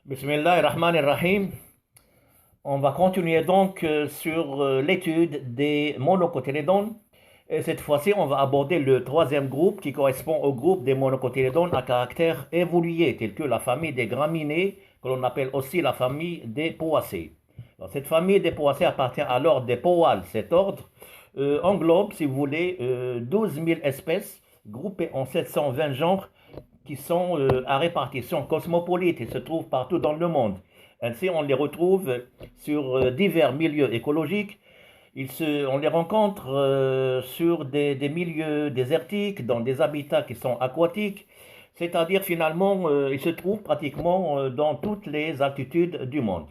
Bismillahirrahmanirrahim. On va continuer donc sur l'étude des monocotylédones. Et cette fois-ci, on va aborder le troisième groupe qui correspond au groupe des monocotylédones à caractère évolué, tel que la famille des graminées, que l'on appelle aussi la famille des poacées. Alors, cette famille des poacées appartient à l'ordre des poales. Cet ordre englobe, si vous voulez, 12 000 espèces groupées en 720 genres qui sont à répartition cosmopolite et se trouvent partout dans le monde. Ainsi, on les retrouve sur divers milieux écologiques. On les rencontre sur des milieux désertiques, dans des habitats qui sont aquatiques, c'est-à-dire finalement, ils se trouvent pratiquement dans toutes les altitudes du monde.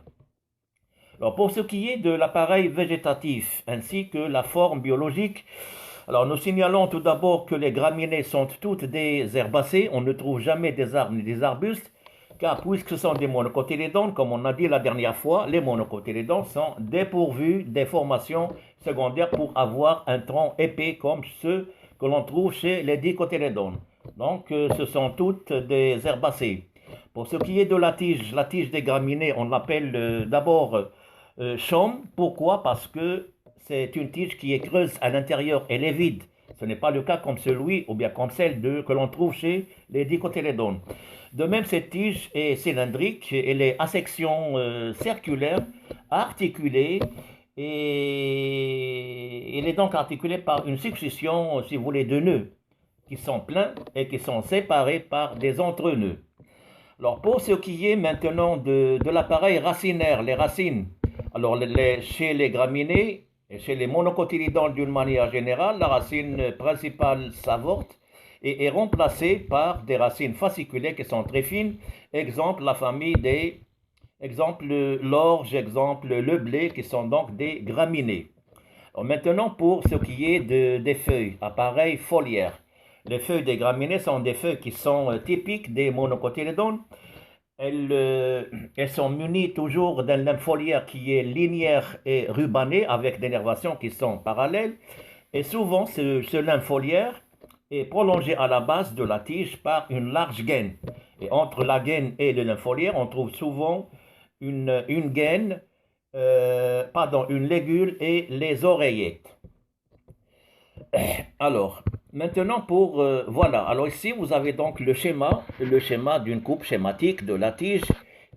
Alors, pour ce qui est de l'appareil végétatif ainsi que la forme biologique, alors nous signalons tout d'abord que les graminées sont toutes des herbacées, on ne trouve jamais des arbres ni des arbustes, car puisque ce sont des monocotylédones, comme on a dit la dernière fois, les monocotylédones sont dépourvus des formations secondaires pour avoir un tronc épais comme ceux que l'on trouve chez les dicotylédones. Donc ce sont toutes des herbacées. Pour ce qui est de la tige des graminées, on l'appelle d'abord chaume. Pourquoi? Parce que c'est une tige qui est creuse à l'intérieur, elle est vide. Ce n'est pas le cas comme celui ou bien comme celle que l'on trouve chez les dicotylédones. De même, cette tige est cylindrique, elle est à section circulaire, articulée, et elle est donc articulée par une succession, si vous voulez, de nœuds qui sont pleins et qui sont séparés par des entre-nœuds. Alors, pour ce qui est maintenant de l'appareil racinaire, les racines, alors chez les graminées, et chez les monocotylédones d'une manière générale, la racine principale s'avorte et est remplacée par des racines fasciculées qui sont très fines. Exemple, la famille exemple l'orge, exemple le blé, qui sont donc des graminées. Alors maintenant, pour ce qui est des feuilles, appareil foliaire. Les feuilles des graminées sont des feuilles qui sont typiques des monocotylédones. Elles sont munies toujours d'un lympholiaire qui est linéaire et rubané avec des nervations qui sont parallèles. Et souvent, ce lympholiaire est prolongé à la base de la tige par une large gaine. Et entre la gaine et le lympholiaire, on trouve souvent une gaine, une légule et les oreillettes. Alors, maintenant voilà. Alors ici, vous avez donc le schéma d'une coupe schématique de la tige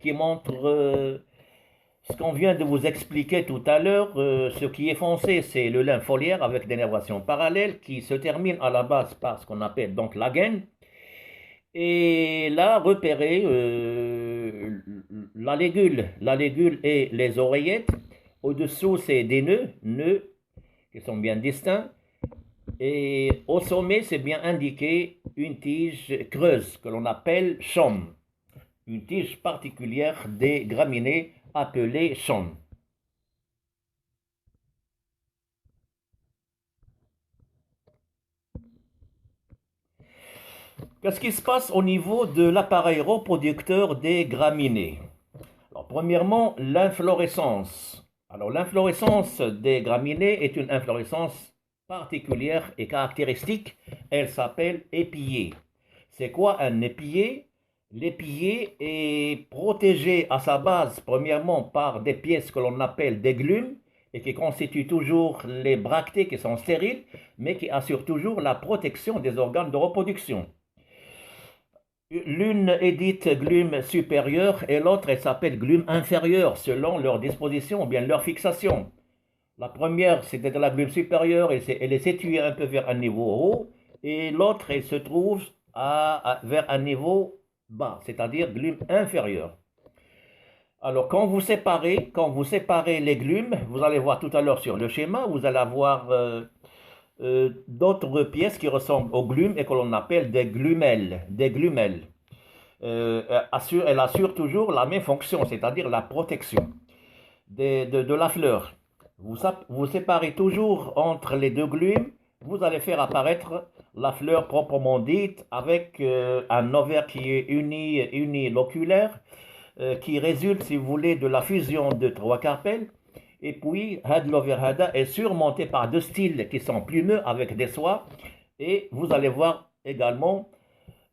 qui montre ce qu'on vient de vous expliquer tout à l'heure. Ce qui est foncé, c'est le lympholiaire avec des nervations parallèles qui se termine à la base par ce qu'on appelle donc la gaine. Et là, repérez la légule et les oreillettes. Au-dessous, c'est des nœuds qui sont bien distincts. Et au sommet, c'est bien indiqué une tige creuse que l'on appelle chaume. Une tige particulière des graminées appelée chaume. Qu'est-ce qui se passe au niveau de l'appareil reproducteur des graminées? Alors, premièrement, l'inflorescence. Alors, l'inflorescence des graminées est une inflorescence particulière et caractéristique. Elle s'appelle épillée. C'est quoi un épillé? L'épillé est protégé à sa base, premièrement, par des pièces que l'on appelle des glumes et qui constituent toujours les bractées qui sont stériles, mais qui assurent toujours la protection des organes de reproduction. L'une est dite glume supérieure et l'autre, elle s'appelle glume inférieure selon leur disposition ou bien leur fixation. La première, c'est de la glume supérieure, elle est située un peu vers un niveau haut, et l'autre, elle se trouve vers un niveau bas, c'est-à-dire glume inférieure. Alors, quand vous séparez les glumes, vous allez voir tout à l'heure sur le schéma, vous allez avoir d'autres pièces qui ressemblent aux glumes et que l'on appelle des glumelles. Elle assure toujours la même fonction, c'est-à-dire la protection de la fleur. Vous séparez toujours entre les deux glumes, vous allez faire apparaître la fleur proprement dite avec un ovaire qui est uniloculaire, qui résulte, si vous voulez, de la fusion de trois carpelles. Et puis, l'ovaire est surmonté par deux styles qui sont plumeux avec des soies. Et vous allez voir également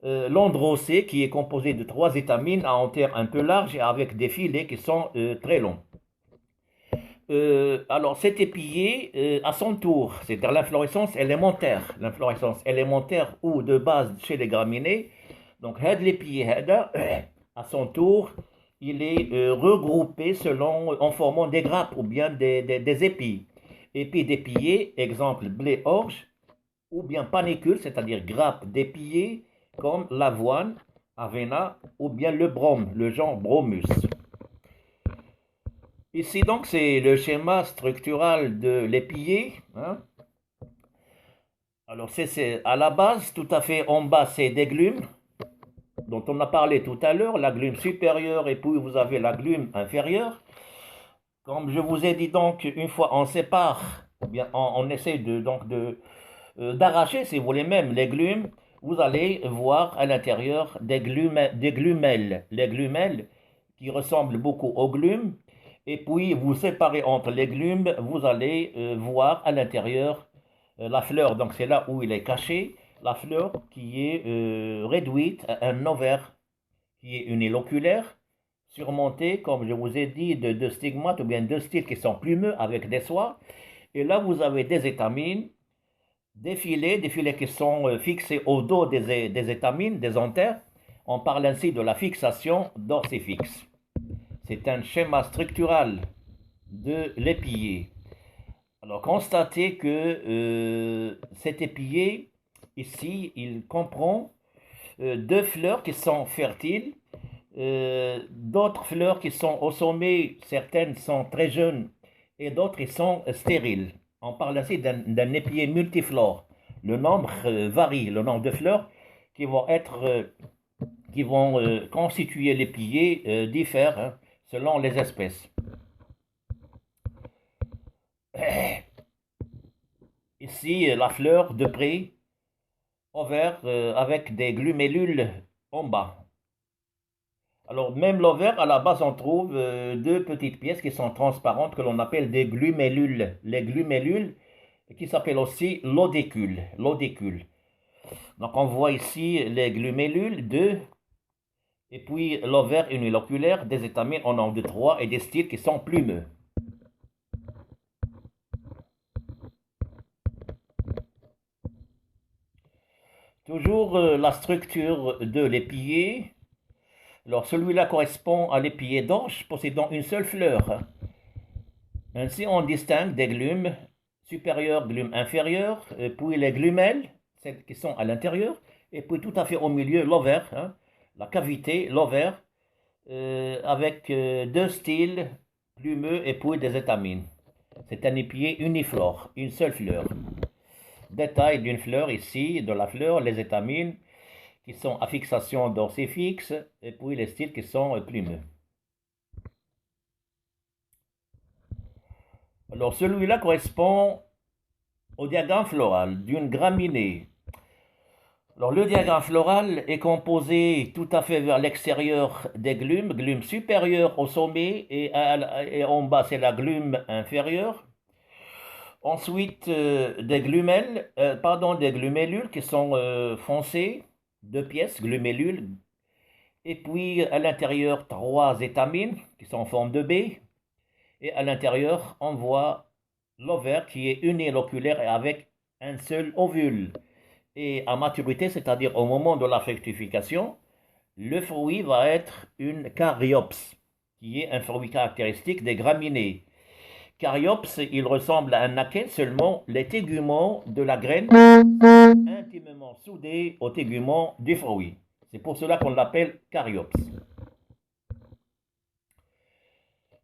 L'androcée, qui est composé de 3 étamines à antère un peu large et avec des filets qui sont très longs. Alors, cet épillé, à son tour, c'est-à-dire l'inflorescence élémentaire ou de base chez les graminées, donc l'épillé, à son tour, il est regroupé en formant des grappes ou bien des épis. Épis d'épillé, exemple blé orge, ou bien panicule, c'est-à-dire grappes d'épillé, comme l'avoine, avena, ou bien le brome, le genre bromus. Ici donc c'est le schéma structural de l'épillé, hein. Alors c'est à la base, tout à fait en bas, c'est des glumes, dont on a parlé tout à l'heure, la glume supérieure et puis vous avez la glume inférieure. Comme je vous ai dit donc, une fois on sépare, ou bien on essaie d'arracher, si vous voulez même, les glumes, vous allez voir à l'intérieur des glumelles. Les glumelles qui ressemblent beaucoup aux glumes. Et puis, vous séparez entre les glumes, vous allez voir à l'intérieur la fleur. Donc, c'est là où il est caché. La fleur qui est réduite à un ovaire qui est uniloculaire, surmonté, comme je vous ai dit, de stigmates ou bien de styles qui sont plumeux avec des soies. Et là, vous avez des étamines, des filets qui sont fixés au dos des étamines, des anthères. On parle ainsi de la fixation dorsiflexe. C'est un schéma structural de l'épillé. Alors, constatez que cet épillé, ici, il comprend 2 fleurs qui sont fertiles, d'autres fleurs qui sont au sommet, certaines sont très jeunes et d'autres ils sont stériles. On parle ainsi d'un épillé multiflore. Le nombre varie, le nombre de fleurs qui vont constituer l'épillé diffère, hein, selon les espèces. Ici, la fleur de près, ovaire avec des glumélules en bas. Alors, même l'ovaire, à la base, on trouve 2 petites pièces qui sont transparentes que l'on appelle des glumélules. Les glumélules qui s'appellent aussi l'odécule. Donc, on voit ici les glumélules 2 et puis l'ovaire uniloculaire, des étamines en nombre de 3 et des styles qui sont plumeux. Toujours la structure de l'épillé. Alors celui-là correspond à l'épillé d'orge possédant une seule fleur. Ainsi on distingue des glumes supérieures, glumes inférieures, puis les glumelles, celles qui sont à l'intérieur, et puis tout à fait au milieu l'ovaire, hein, la cavité, l'ovaire, avec 2 styles plumeux et puis des étamines. C'est un épillé uniflore, une seule fleur. Détail d'une fleur ici, de la fleur, les étamines qui sont à fixation dorsiflexe et puis les styles qui sont plumeux. Alors celui-là correspond au diagramme floral d'une graminée. Alors le diagramme floral est composé tout à fait vers l'extérieur des glumes supérieures au sommet et en bas c'est la glume inférieure. Ensuite, des glumélules qui sont foncées, 2 pièces, glumélules. Et puis, à l'intérieur, 3 étamines qui sont en forme de B. Et à l'intérieur, on voit l'ovaire qui est uniloculaire et avec un seul ovule. Et à maturité, c'est-à-dire au moment de la fructification, le fruit va être une caryopse, qui est un fruit caractéristique des graminées. Caryopse, il ressemble à un naquet, seulement les téguments de la graine intimement soudés aux téguments du fruit. C'est pour cela qu'on l'appelle caryopse.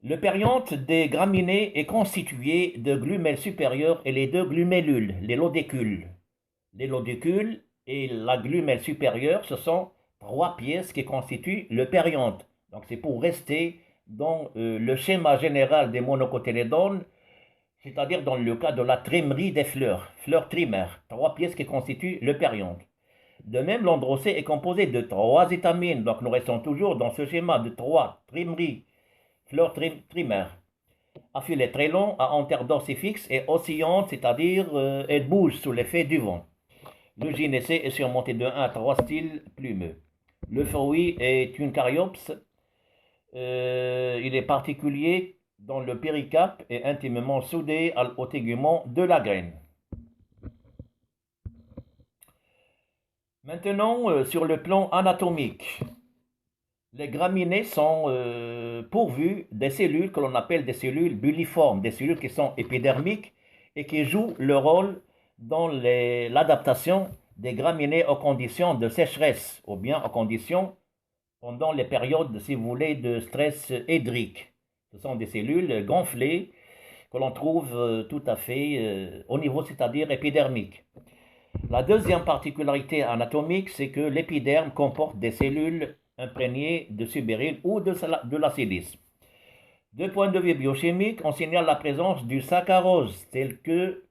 Le périanthe des graminées est constitué de glumelles supérieures et les 2 glumélules, les lodécules. Les lodécules et la glumelle supérieure, ce sont 3 pièces qui constituent le périanthe. Donc c'est pour rester dans le schéma général des monocotylédones, c'est-à-dire dans le cas de la trimerie des fleurs trimaires, 3 pièces qui constituent le périanthe. De même, l'androcée est composé de 3 étamines, donc nous restons toujours dans ce schéma de 3 trimeries, fleurs trimaires, à filet très long, à antère dorsiflexe et oscillante, c'est-à-dire elle bouge sous l'effet du vent. Le gynécée est surmonté de 1 à 3 styles plumeux. Le fruit est une caryopse. Il est particulier dans le péricarpe et intimement soudé au tégument de la graine. Maintenant, sur le plan anatomique, les graminées sont pourvues des cellules que l'on appelle des cellules bulliformes, des cellules qui sont épidermiques et qui jouent le rôle dans l'adaptation des graminées aux conditions de sécheresse ou bien aux conditions pendant les périodes, si vous voulez, de stress hydrique. Ce sont des cellules gonflées que l'on trouve tout à fait au niveau, c'est-à-dire épidermique. La deuxième particularité anatomique, c'est que l'épiderme comporte des cellules imprégnées de subérine ou de la silice. De point de vue biochimique, on signale la présence du saccharose, tel que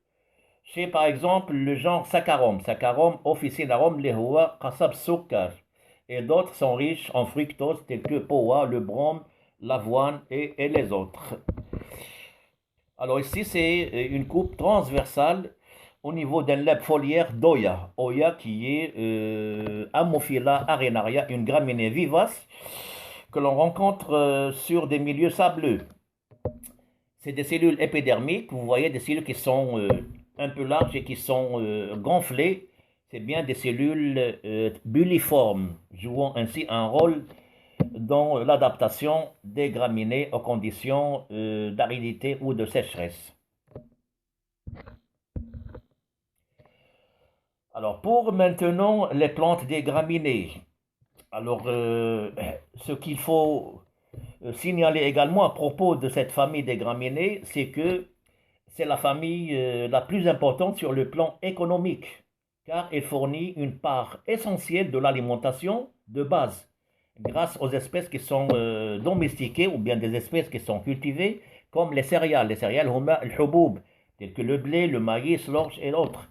chez par exemple le genre Saccharome, Saccharome officinarum lehoua qasab sukkar, et d'autres sont riches en fructose tels que poa, le brome, l'avoine et les autres. Alors ici c'est une coupe transversale au niveau d'un lèvre foliaire d'Oya. Oya qui est Ammophila arenaria, une graminée vivace que l'on rencontre sur des milieux sableux. C'est des cellules épidermiques, vous voyez des cellules qui sont un peu larges et qui sont gonflées. C'est bien des cellules bulliformes, jouant ainsi un rôle dans l'adaptation des graminées aux conditions d'aridité ou de sécheresse. Alors, pour maintenant les plantes des graminées, alors ce qu'il faut signaler également à propos de cette famille des graminées, c'est que c'est la famille la plus importante sur le plan économique, car elle fournit une part essentielle de l'alimentation de base, grâce aux espèces qui sont domestiquées ou bien des espèces qui sont cultivées, comme les céréales al-huboub, telles que le blé, le maïs, l'orge et autres.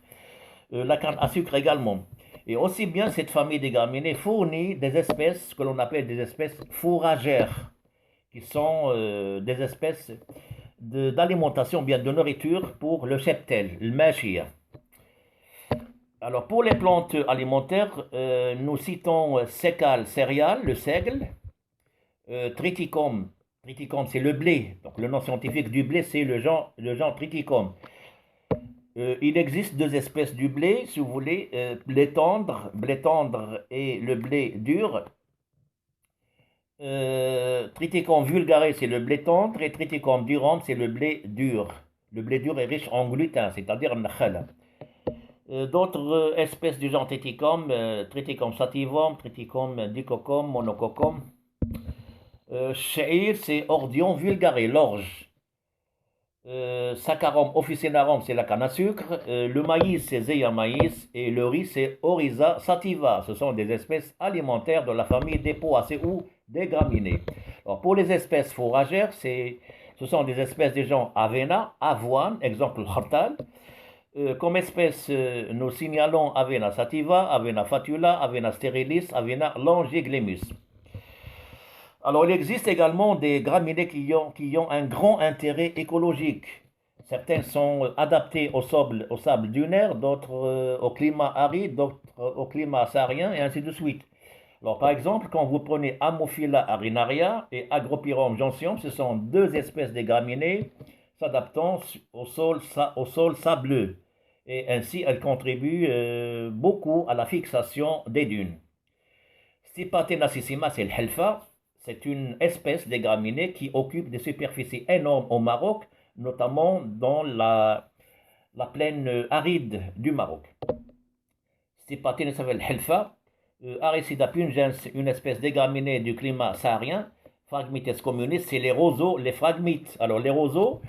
La canne à sucre également. Et aussi bien cette famille des graminées fournit des espèces que l'on appelle des espèces fourragères, qui sont des espèces d'alimentation, bien de nourriture pour le cheptel, le machia. Alors pour les plantes alimentaires, nous citons sécale, céréales, le seigle, triticum, triticum c'est le blé, donc le nom scientifique du blé c'est le genre triticum. Il existe deux espèces du blé, si vous voulez, blé tendre et le blé dur. Triticum vulgare, c'est le blé tendre, et Triticum durum, c'est le blé dur. Le blé dur est riche en gluten, c'est-à-dire nakhala. D'autres espèces du genre Triticum, Triticum sativum, Triticum dicocum, monococum. Sha'ir, c'est Ordion vulgare, l'orge. Saccharum officinarum, c'est la canne à sucre. Le maïs, c'est Zeya maïs. Et le riz, c'est Oryza sativa. Ce sont des espèces alimentaires de la famille des poacées ou des graminées. Alors, pour les espèces fourragères, ce sont des espèces des genres Avena, avoine, exemple khartal. Comme espèces, nous signalons Avena sativa, Avena fatula, Avena sterilis, Avena longiglemus. Alors, il existe également des graminées qui ont un grand intérêt écologique. Certains sont adaptés au sable dunaire, d'autres au climat aride, d'autres au climat saharien, et ainsi de suite. Alors, par exemple, quand vous prenez Ammophila arenaria et Agropyrum gentium, ce sont deux espèces de graminées s'adaptant au sol sableux. Et ainsi, elles contribuent beaucoup à la fixation des dunes. Stipa tenacissima, c'est le helfa. C'est une espèce de graminée qui occupe des superficies énormes au Maroc, notamment dans la plaine aride du Maroc. Stipatina s'appelle Helfa. Aricida pungens, une espèce de graminée du climat saharien. Phragmites communis, c'est les roseaux, les phragmites. Alors les roseaux,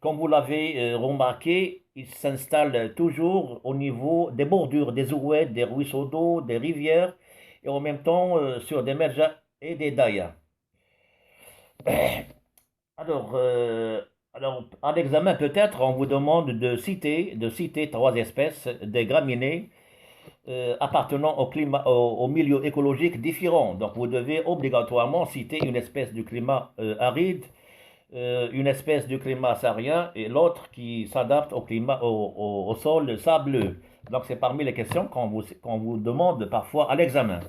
comme vous l'avez remarqué, ils s'installent toujours au niveau des bordures, des oueds, des ruisseaux d'eau, des rivières, et en même temps sur des merjas et des dayas. Alors, à l'examen, peut-être, on vous demande de citer 3 espèces de graminées appartenant au milieu écologique différent. Donc, vous devez obligatoirement citer une espèce du climat aride, une espèce du climat saharien et l'autre qui s'adapte au sol sableux. Donc, c'est parmi les questions qu'on vous demande parfois à l'examen.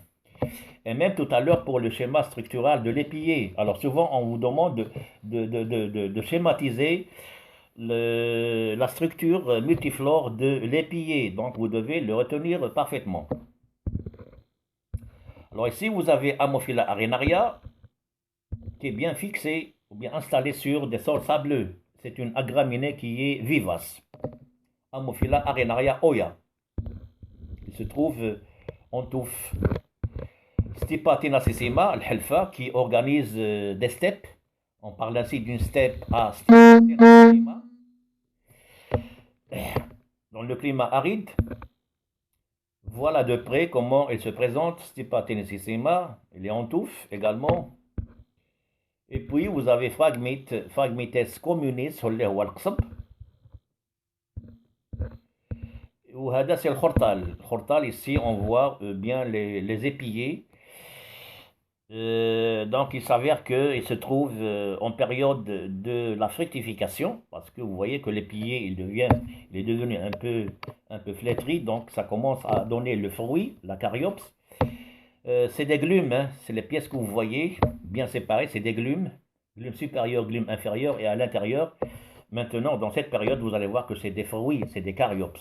Et même tout à l'heure pour le schéma structural de l'épier. Alors, souvent, on vous demande de schématiser la structure multiflore de l'épier. Donc, vous devez le retenir parfaitement. Alors, ici, vous avez Ammophila arenaria qui est bien fixé ou bien installé sur des sols sableux. C'est une agraminée qui est vivace. Ammophila arenaria oya. Il se trouve en touffe. Stipa tenacissima, l'helfa, qui organise des steppes. On parle ainsi d'une steppe à Stipa tenacissima. Dans le climat aride, voilà de près comment elle se présente. Stipa tenacissima, elle est en touffe également. Et puis vous avez Phragmites communis, اللي هو القصب. وهذا c'est le khortal. Le khortal, ici on voit bien les épillés. Donc il s'avère qu'il se trouve en période de la fructification, parce que vous voyez que l'épillé il est devenu un peu flétri, donc ça commence à donner le fruit, la caryops. C'est des glumes, hein, c'est les pièces que vous voyez bien séparées, c'est des glumes, glumes supérieurs, glumes inférieurs, et à l'intérieur, maintenant dans cette période, vous allez voir que c'est des fruits, c'est des caryops.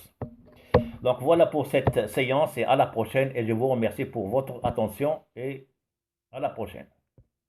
Donc voilà pour cette séance et à la prochaine, et je vous remercie pour votre attention et à la prochaine.